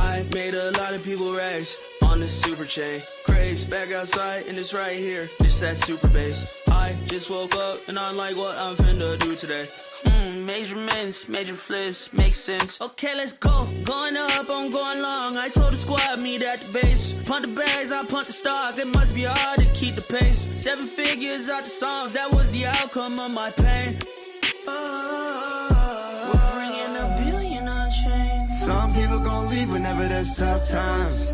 I made a lot of people race on this super chain. Craze back outside and it's right here. This that super bass. I just woke up and I'm like, what I'm finna do today? Measurements, major flips, makes sense. Okay, let's go. Going up, I'm going long. I told the squad, meet at the base. Punt the bags, I punt the stock. It must be hard to keep the pace. 7 figures out the songs, that was the outcome of my pain. We're bringing $1 billion on chain. Some people gon' leave whenever there's tough times,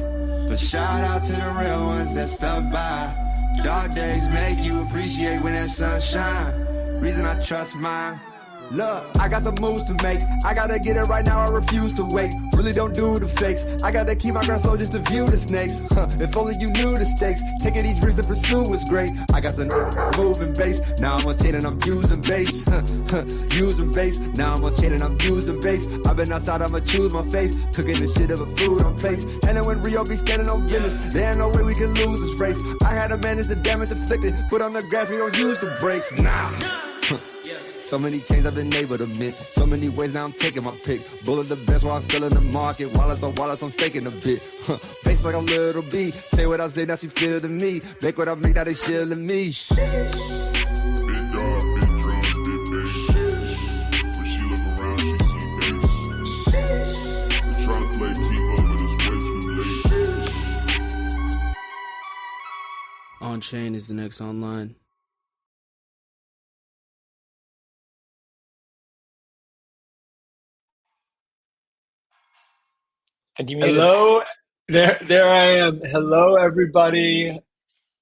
but shout out to the real ones that stuck by. Dark days make you appreciate when there's sunshine. Reason I trust mine. Look, I got some moves to make. I gotta get it right now, I refuse to wait. Really don't do the fakes. I gotta keep my grass low just to view the snakes. If only you knew the stakes. Taking these risks to pursue was great. I got some moving base. Now I'm on chain and I'm using base. Using base. Now I'm on chain and I'm using base. I've been outside, I'ma choose my faith. Cooking the shit of a food on plates. And then when Rio be standing on business, there ain't no way we can lose this race. I had to manage the damage inflicted. Put on the grass, we don't use the brakes. Nah. So many chains I've been able to mint. So many ways now I'm taking my pick. Bullet the best while I'm still in the market. Wallets on wallets, I'm staking a bit. Face like I'm little B. Say what I say, now she feel to me. Make what I make, now they shielding me. Big dog, big drums, big bass. When she look around, she see bass. Trying to play keep up, but it's way too late. Onchain is the next online. Hello, there I am. Hello, everybody.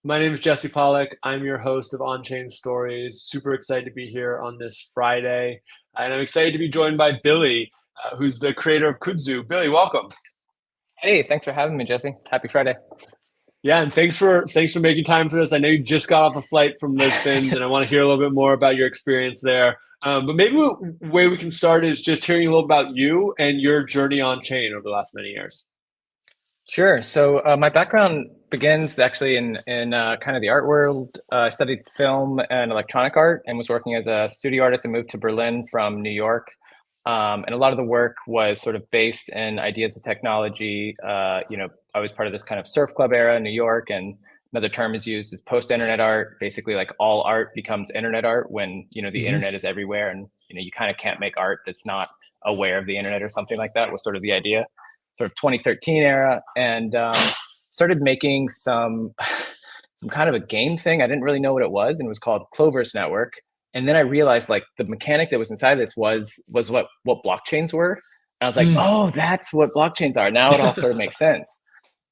My name is Jesse Pollock. I'm your host of Onchain Stories. Super excited to be here on this Friday, and I'm excited to be joined by Billy, who's the creator of Kudu. Billy, welcome. Hey, thanks for having me, Jesse. Happy Friday. Yeah, and thanks for making time for this. I know you just got off a flight from Lisbon, and I want to hear a little bit more about your experience there. But maybe the way we can start is just hearing a little about you and your journey on chain over the last many years. Sure. So my background begins actually in kind of the art world. I studied film and electronic art and was working as a studio artist and moved to Berlin from New York. And a lot of the work was sort of based in ideas of technology. I was part of this kind of surf club era in New York, and another term is used is post-internet art. Basically, like all art becomes internet art when, the internet is everywhere, and, you kind of can't make art that's not aware of the internet or something like that was sort of the idea, sort of 2013 era, and started making some kind of a game thing. I didn't really know what it was, and it was called Clover's Network. And then I realized like the mechanic that was inside of this was what blockchains were. And I was like, oh, that's what blockchains are. Now it all sort of makes sense.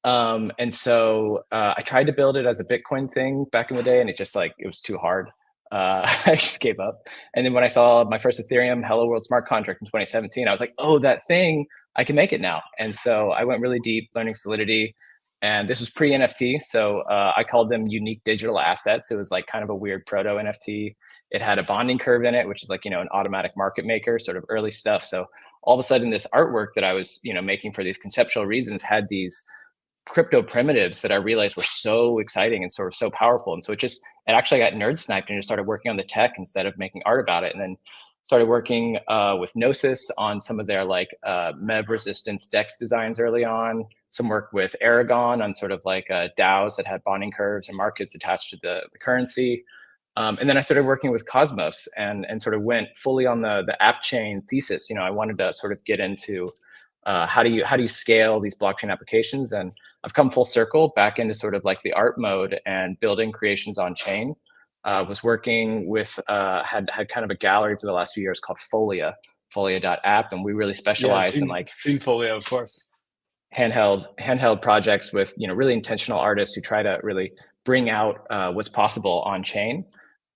And so I tried to build it as a Bitcoin thing back in the day, and it was too hard. I just gave up. And then when I saw my first Ethereum Hello World smart contract in 2017, I was like, oh, that thing, I can make it now. And so I went really deep learning Solidity. And this was pre-NFT, so I called them unique digital assets. It was like kind of a weird proto-NFT. It had a bonding curve in it, which is like, an automatic market maker, sort of early stuff. So all of a sudden, this artwork that I was, making for these conceptual reasons had these crypto primitives that I realized were so exciting and sort of so powerful. And so it actually got nerd sniped and just started working on the tech instead of making art about it. And then started working with Gnosis on some of their like MEV resistance DEX designs early on. Some work with Aragon on sort of like DAOs that had bonding curves and markets attached to the currency. And then I started working with Cosmos and sort of went fully on the app chain thesis. I wanted to sort of get into how do you scale these blockchain applications? And I've come full circle back into sort of like the art mode and building creations on chain. Was working with, had kind of a gallery for the last few years called Folia.app. And we really specialize in like seen Folia, of course. handheld projects with, really intentional artists who try to really bring out what's possible on chain.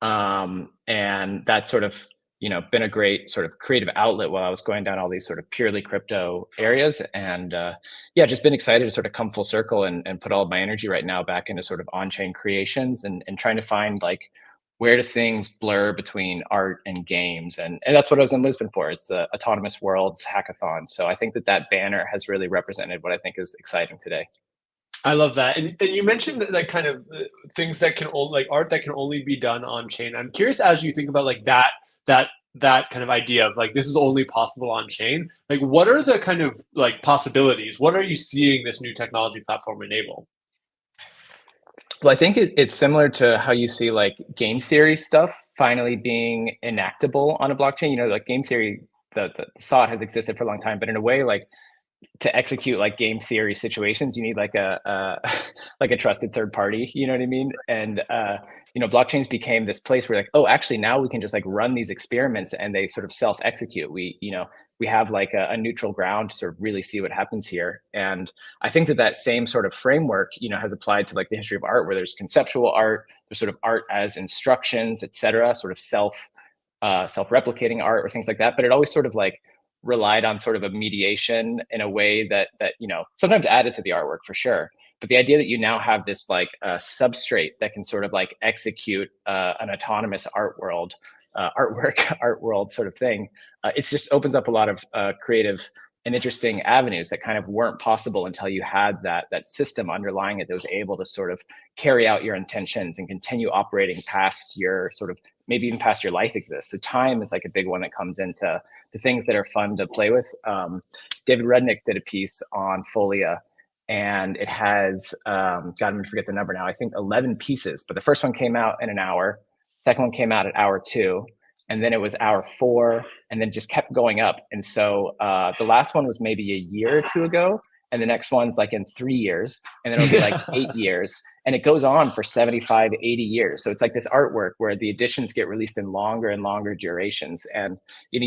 And that's sort of, been a great sort of creative outlet while I was going down all these sort of purely crypto areas. And just been excited to sort of come full circle and put all of my energy right now back into sort of on-chain creations and trying to find like, where do things blur between art and games? And that's what I was in Lisbon for. It's the Autonomous Worlds Hackathon. So I think that banner has really represented what I think is exciting today. I love that. And you mentioned that, like kind of things that can only, like art that can only be done on chain. I'm curious as you think about like that that kind of idea of like this is only possible on chain. Like, what are the kind of like possibilities? What are you seeing this new technology platform enable? Well, I think it's similar to how you see like game theory stuff finally being enactable on a blockchain. You know, like game theory, the thought has existed for a long time, but in a way, like to execute like game theory situations, you need like a like a trusted third party. You know what I mean? And you know, blockchains became this place where like, oh, actually now we can just like run these experiments and they sort of self execute. We have like a neutral ground to sort of really see what happens here. And I think that same sort of framework, you know, has applied to like the history of art, where there's conceptual art, there's sort of art as instructions, et cetera, sort of self-replicating art or things like that. But it always sort of like relied on sort of a mediation in a way that you know, sometimes added to the artwork for sure. But the idea that you now have this like substrate that can sort of like execute an autonomous art world sort of thing, it just opens up a lot of creative and interesting avenues that kind of weren't possible until you had that system underlying it that was able to sort of carry out your intentions and continue operating past your sort of, maybe even past your life exists. So time is like a big one that comes into the things that are fun to play with. David Rudnick did a piece on Folia, and it has, God, I'm gonna forget the number now, I think 11 pieces, but the first one came out in an hour, second one came out at hour 2, and then it was hour 4, and then just kept going up. And so the last one was maybe a year or 2 ago, and the next one's like in 3 years, and then it'll be like 8 years, and it goes on for 75, 80 years. So it's like this artwork where the editions get released in longer and longer durations. And you know,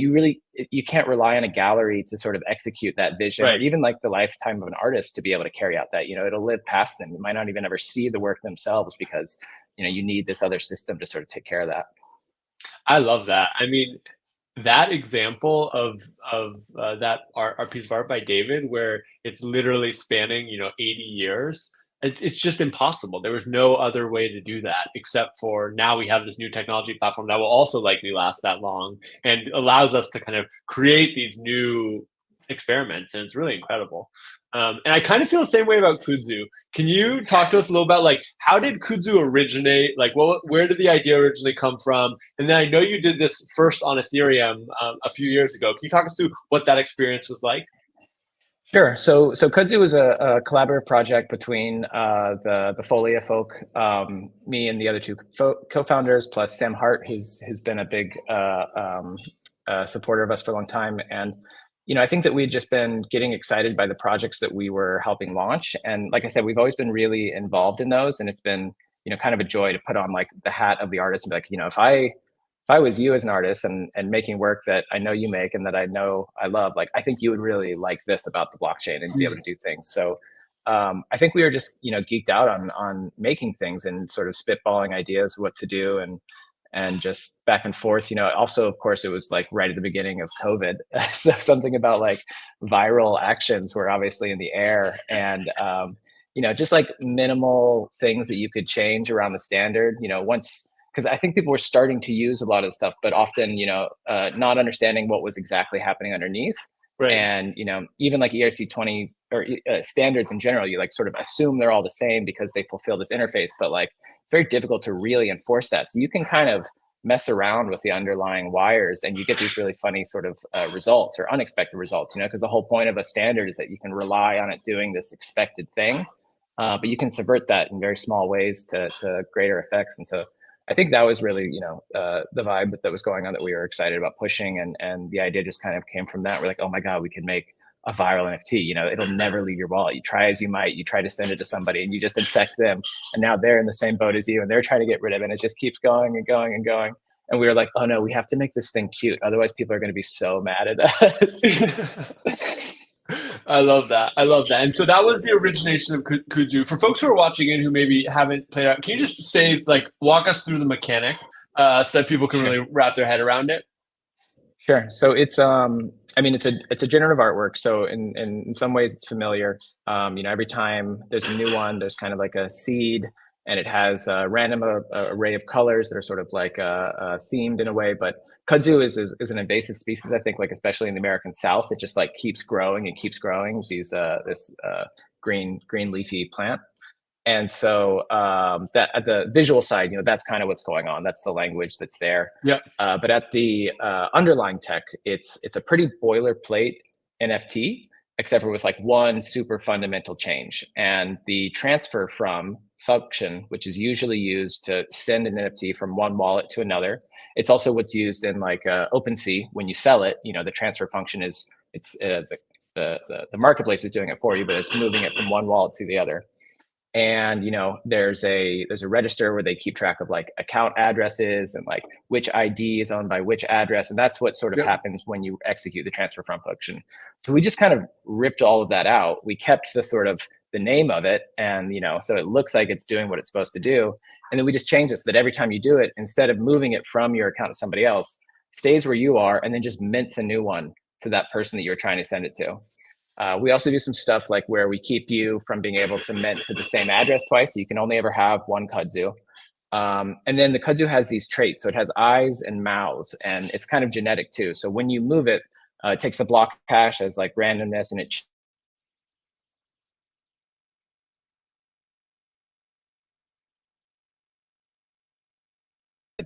you can't rely on a gallery to sort of execute that vision, Right. or even like the lifetime of an artist to be able to carry out that. You know, it'll live past them. You might not even ever see the work themselves because, you know, you need this other system to sort of take care of that. I love that. I mean, that example of that art piece of art by David, where it's literally spanning, you know, 80 years. It's just impossible. There was no other way to do that except for now we have this new technology platform that will also likely last that long and allows us to kind of create these new experiments, and it's really incredible. And I kind of feel the same way about Kudzu. Can you talk to us a little about like how did Kudzu originate? Like, where did the idea originally come from? And then I know you did this first on Ethereum a few years ago. Can you talk us through what that experience was like? Sure. So Kudzu was a collaborative project between the Folia folk, me and the other two co-founders, plus Sam Hart, who's been a big supporter of us for a long time. And you know, I think that we'd just been getting excited by the projects that we were helping launch. And like I said, we've always been really involved in those. And it's been, you know, kind of a joy to put on like the hat of the artist and be like, you know, if I was you as an artist and making work that I know you make and that I know I love, like, I think you would really like this about the blockchain and be able to do things. So I think we were just, you know, geeked out on making things and sort of spitballing ideas of what to do and just back and forth. You know, also, of course, it was like right at the beginning of COVID. So something about like viral actions were obviously in the air, and, you know, just like minimal things that you could change around the standard, you know, once, because I think people were starting to use a lot of the stuff, but often, you know, not understanding what was exactly happening underneath. Right. And, you know, even like ERC20 or standards in general, you like sort of assume they're all the same because they fulfill this interface, but like it's very difficult to really enforce that. So you can kind of mess around with the underlying wires and you get these really funny sort of results or unexpected results, you know, because the whole point of a standard is that you can rely on it doing this expected thing, but you can subvert that in very small ways to greater effects. And so I think that was really, you know, the vibe that was going on that we were excited about pushing. And the idea just kind of came from that. We're like, oh my God, we can make a viral NFT, you know, it'll never leave your wallet. You try as you might, you try to send it to somebody and you just infect them. And now they're in the same boat as you and they're trying to get rid of it. And it just keeps going and going and going. And we were like, oh no, we have to make this thing cute. Otherwise people are going to be so mad at us. I love that. I love that. And so that was the origination of Kudzu. For folks who are watching in who maybe haven't played out, can you just say, like, walk us through the mechanic so that people can really wrap their head around it? Sure. So it's I mean, it's a generative artwork. So in some ways it's familiar. You know, every time there's a new one, there's kind of like a seed, and it has a random array of colors that are sort of like themed in a way. But kudzu is an invasive species, I think, like especially in the American South, it just like keeps growing and keeps growing. This green leafy plant. And so that at the visual side, that's kind of what's going on. That's the language that's there. Yeah. But at the underlying tech, it's a pretty boilerplate NFT, except for with like one super fundamental change. And the transfer from function, which is usually used to send an NFT from one wallet to another. It's also what's used in like OpenSea when you sell it. The transfer function is the marketplace is doing it for you, but it's moving it from one wallet to the other. And there's a register where they keep track of like account addresses and like which ID is owned by which address, and that's what sort of happens when you execute the transfer from function. So we just kind of ripped all of that out. We kept the sort of the name of it, and so it looks like it's doing what it's supposed to do, and then we just change it so that every time you do it, instead of moving it from your account to somebody else, stays where you are and then just mints a new one to that person that you're trying to send it to. We also do some stuff like where we keep you from being able to mint to the same address twice. So you can only ever have one kudzu. And then the kudzu has these traits. So it has eyes and mouths, and it's kind of genetic too. So when you move it, it takes the block hash as like randomness, and it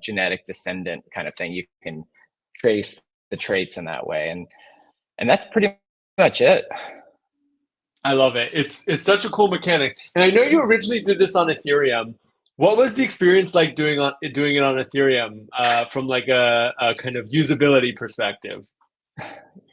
genetic descendant kind of thing. You can trace the traits in that way. And that's pretty much it. I love it. It's such a cool mechanic. And I know you originally did this on Ethereum. What was the experience like doing it on Ethereum from like a kind of usability perspective?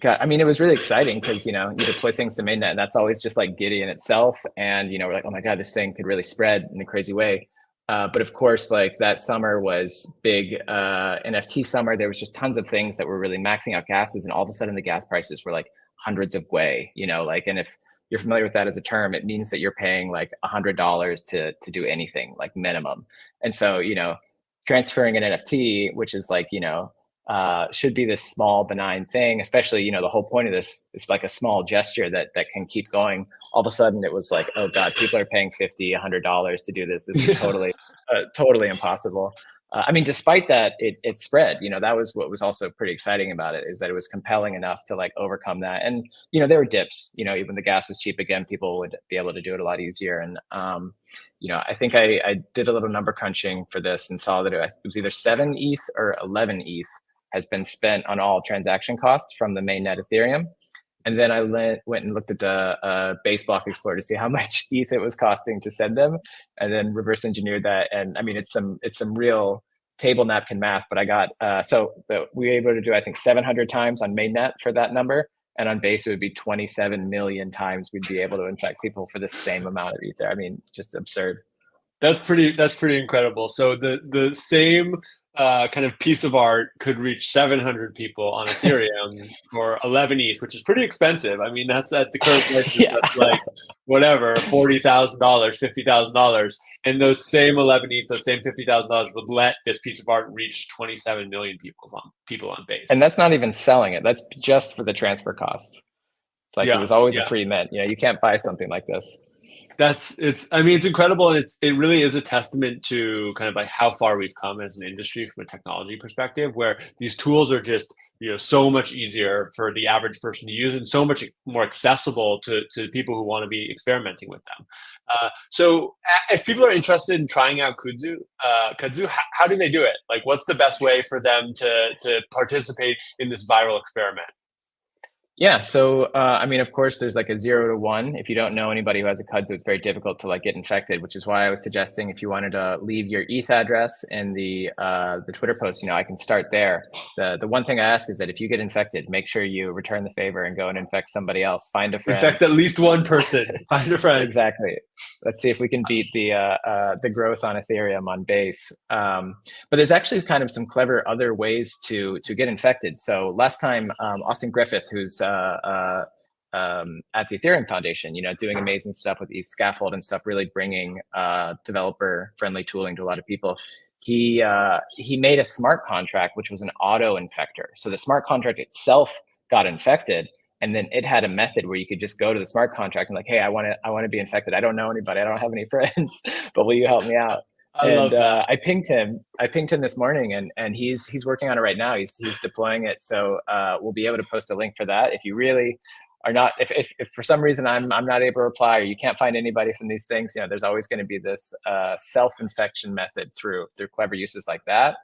God, I mean, it was really exciting because you deploy things to mainnet, and that's always just like giddy in itself. And we're like, oh my God, this thing could really spread in a crazy way. But of course, like that summer was big NFT summer. There was just tons of things that were really maxing out gases, and all of a sudden the gas prices were like hundreds of gwei. And if you're familiar with that as a term, it means that you're paying like $100 to do anything, like minimum. And so transferring an NFT, which is like should be this small benign thing, especially the whole point of this is like a small gesture that can keep going. All of a sudden it was like, oh God, people are paying $50-$100 to do this. This is totally impossible. I mean, despite that, it spread. That was what was also pretty exciting about it, is that it was compelling enough to like overcome that. And there were dips. Even the gas was cheap again, people would be able to do it a lot easier. And I think I did a little number crunching for this and saw that it was either 7 ETH or 11 ETH has been spent on all transaction costs from the mainnet Ethereum. And then I went and looked at the base block explorer to see how much ETH it was costing to send them, and then reverse engineered that. And I mean, it's some real table napkin math, but I got we were able to do, I think, 700 times on mainnet for that number, and on base it would be 27 million times we'd be able to infect people for the same amount of Ether. I mean, just absurd. That's pretty incredible. So the same kind of piece of art could reach 700 people on Ethereum for 11 ETH, which is pretty expensive. I mean, that's at the current prices. Yeah. That's like whatever, $40,000, $50,000, and those same 11 ETH, those same $50,000 would let this piece of art reach 27 million people on base. And that's not even selling it. That's just for the transfer costs. It's like it was always a free mint. You can't buy something like this. It's incredible, and it really is a testament to kind of like how far we've come as an industry from a technology perspective, where these tools are just so much easier for the average person to use and so much more accessible to people who want to be experimenting with them. So if people are interested in trying out Kudu, how do they do it? Like, what's the best way for them to participate in this viral experiment? Yeah, so I mean, of course, there's like a 0 to 1. If you don't know anybody who has a kudzu, it's very difficult to like get infected, which is why I was suggesting if you wanted to leave your ETH address in the Twitter post, I can start there. The one thing I ask is that if you get infected, make sure you return the favor and go and infect somebody else. Find a friend. Infect at least one person. Find a friend. Exactly. Let's see if we can beat the growth on Ethereum on base. But there's actually kind of some clever other ways to get infected. So last time, Austin Griffith, who's at the Ethereum Foundation, doing amazing stuff with ETH Scaffold and stuff, really bringing developer-friendly tooling to a lot of people. He made a smart contract, which was an auto infector. So the smart contract itself got infected, and then it had a method where you could just go to the smart contract and like, hey, I want to be infected. I don't know anybody. I don't have any friends, but will you help me out? I pinged him this morning, and he's working on it right now. He's deploying it. So we'll be able to post a link for that. If you really are not, if for some reason I'm not able to reply, or you can't find anybody from these things, you know, there's always going to be this self-infection method through clever uses like that.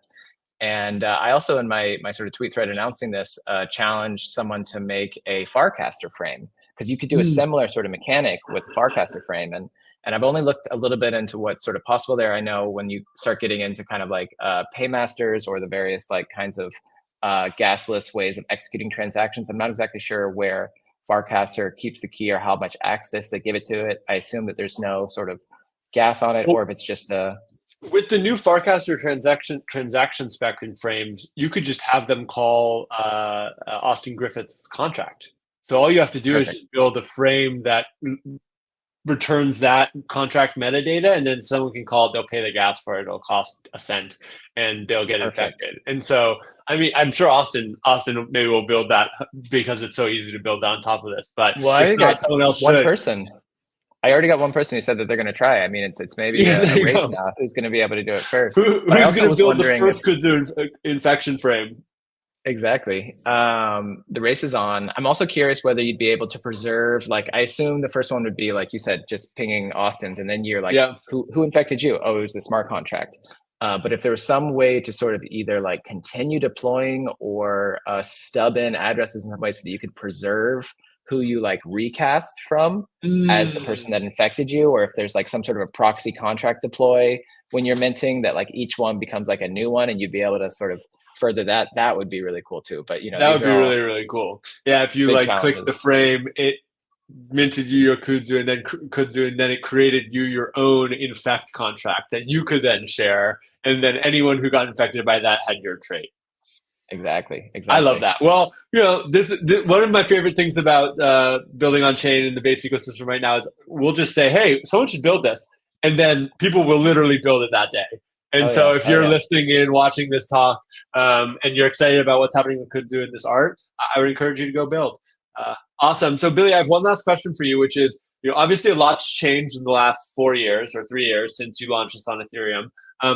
And I also, in my sort of tweet thread announcing this, challenged someone to make a Farcaster frame, because you could do a similar sort of mechanic with Farcaster frame. And I've only looked a little bit into what's sort of possible there. I know when you start getting into kind of like paymasters or the various like kinds of gasless ways of executing transactions, I'm not exactly sure where Farcaster keeps the key or how much access they give it to it. I assume that there's no sort of gas on it, or if it's just a... With the new Farcaster transaction spectrum frames, you could just have them call Austin Griffith's contract. So all you have to do is just build a frame that returns that contract metadata, and then someone can call it, they'll pay the gas for it, it'll cost a cent, and they'll get infected. And so, I mean, I'm sure Austin maybe will build that because it's so easy to build on top of this. But well, if not, someone else should. Person. I already got one person who said that they're going to try. I mean, it's maybe a race now who's going to be able to do it first. Who's going to build the first Kudu infection frame? Exactly. The race is on. I'm also curious whether you'd be able to preserve, like, I assume the first one would be, like you said, just pinging Austin's, and then you're like, who infected you? Oh, it was the smart contract. But if there was some way to sort of either like continue deploying or stub in addresses in some way so that you could preserve who you like recast from as the person that infected you, or if there's like some sort of a proxy contract deploy when you're minting that like each one becomes like a new one, and you'd be able to sort of further that would be really cool too. But you know, that would be really, really cool. Yeah, if you like click the frame, it minted you your Kudu, and then it created you your own infect contract that you could then share, and then anyone who got infected by that had your trait. Exactly. I love that. Well, you know, this one of my favorite things about building on chain in the base ecosystem right now is we'll just say, hey, someone should build this, and then people will literally build it that day. And if you're listening in, watching this talk, and you're excited about what's happening with Kudu and this art, I would encourage you to go build. Awesome. So Billy, I have one last question for you, which is, you know, obviously a lot's changed in the last 4 years or 3 years since you launched this on Ethereum.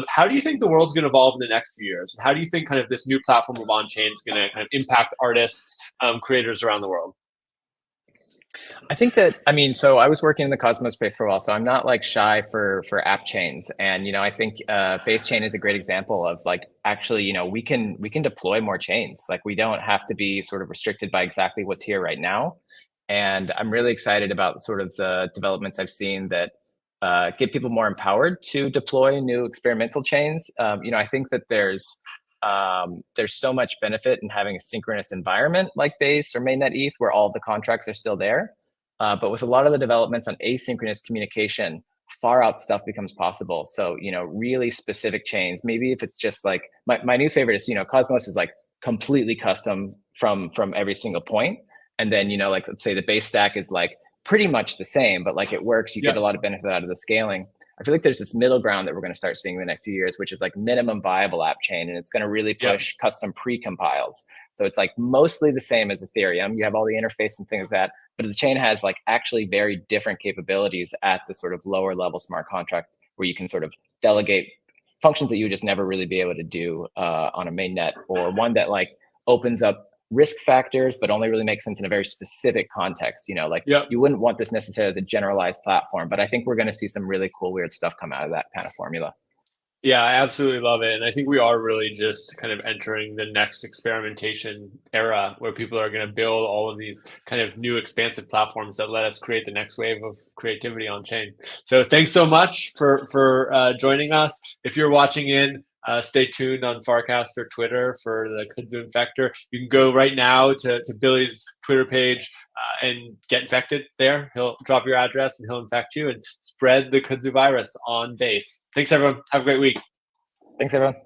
How do you think the world's going to evolve in the next few years? How do you think kind of this new platform of Onchain is going to kind of impact artists, creators around the world? I think that, I mean, so I was working in the Cosmos space for a while, so I'm not like shy for app chains. And, you know, I think base chain is a great example of like, actually, you know, we can deploy more chains. Like we don't have to be sort of restricted by exactly what's here right now. And I'm really excited about sort of the developments I've seen that get people more empowered to deploy new experimental chains. You know, I think that there's so much benefit in having a synchronous environment like Base or mainnet ETH where all the contracts are still there. But with a lot of the developments on asynchronous communication, far out stuff becomes possible. So, you know, really specific chains, maybe if it's just like, my new favorite is, you know, Cosmos is like completely custom from every single point. And then, you know, like, let's say the base stack is like pretty much the same, but like it works, you get a lot of benefit out of the scaling. I feel like there's this middle ground that we're going to start seeing in the next few years, which is like minimum viable app chain. And it's going to really push custom pre-compiles. So it's like mostly the same as Ethereum. You have all the interface and things like that, but the chain has like actually very different capabilities at the sort of lower level smart contract where you can sort of delegate functions that you would just never really be able to do on a mainnet, or one that like opens up risk factors, but only really makes sense in a very specific context. You know, like you wouldn't want this necessarily as a generalized platform, but I think we're going to see some really cool, weird stuff come out of that kind of formula. Yeah, I absolutely love it. And I think we are really just kind of entering the next experimentation era where people are going to build all of these kind of new expansive platforms that let us create the next wave of creativity on chain. So thanks so much for joining us. If you're watching in, stay tuned on Farcaster Twitter for the Kudu Infector. You can go right now to Billy's Twitter page and get infected there. He'll drop your address and he'll infect you and spread the Kudu virus on base. Thanks, everyone. Have a great week. Thanks, everyone.